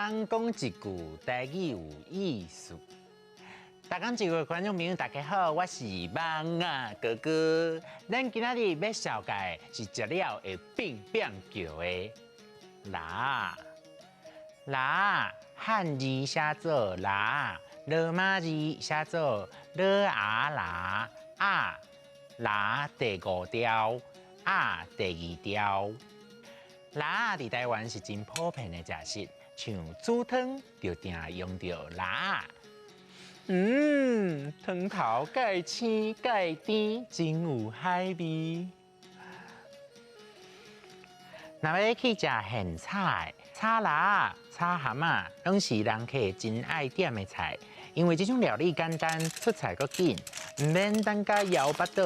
人讲一句台语有意思。大家一位观众朋友，大家好，我是芒啊哥哥。咱今仔日要绍介是食了会变变叫的辣。辣汉字写作辣，罗马字写作了啊辣啊辣第5条啊第2条。辣伫台湾是真普遍的食食，像煮汤就定用到辣。汤头介青介甜，真有海味。若要去食现炒的炒辣、炒蛤蟆，拢是人客真爱点的菜。因为这种料理简单，出菜阁紧，唔免等甲摇巴肚。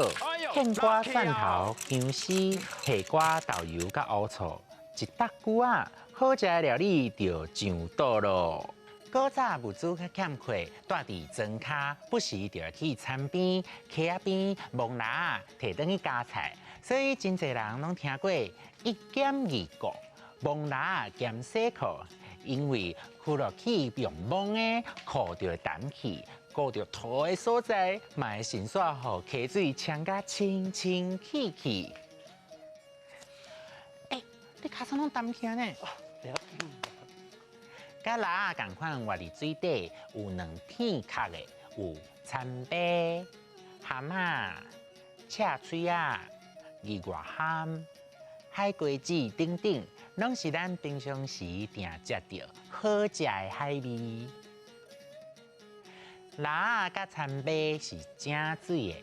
芡瓜、蒜头、姜丝、下瓜、豆油甲乌醋，一搭久啊，好食的料理就上桌咯。古早物资较欠缺，住伫庄骹，不时就要去田边、溪仔边摸辣，摕转去加菜。所以真侪人拢听过一减二顾，摸辣减洗裤。因为去落去用摸的，裤就会澹去，顾着土的所在，嘛会顺续互溪水呛甲清清气气。你脚上拢澹起呢？甲辣同款，活伫水底有2片壳的，有参贝、蛤蟆、赤喙仔、鱼外ham、海龟子等等，拢是咱平常时定食到好食的海味。辣甲参贝是正水的，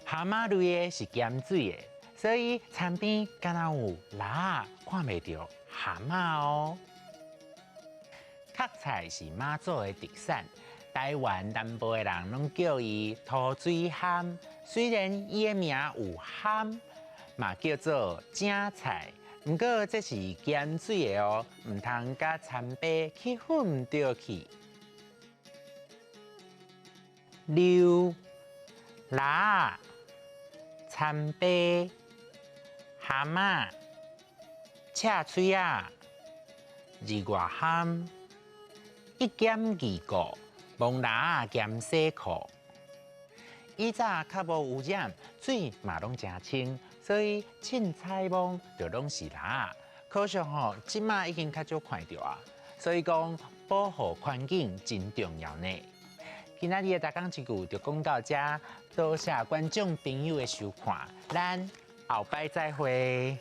蛤蟆类的是咸水的，所以餐边敢若有辣，看袂到蛤蟆哦。壳菜是马祖的特产，台湾南部的人拢叫伊土水蛤。虽然伊的名有蛤，嘛叫做正菜，不过这是咸水的哦，唔通甲参贝去混着去。溜、辣、参贝、蛤蟆、赤喙仔、日外ham。一减二顾，摸辣减洗裤。以早较无污染，水嘛拢真清，所以凊菜摸就拢是辣。可惜吼，即马已经较少看到啊。所以讲保护环境真重要呢。今仔日的大讲一句就讲到这，多谢观众朋友的收看，咱后摆再会。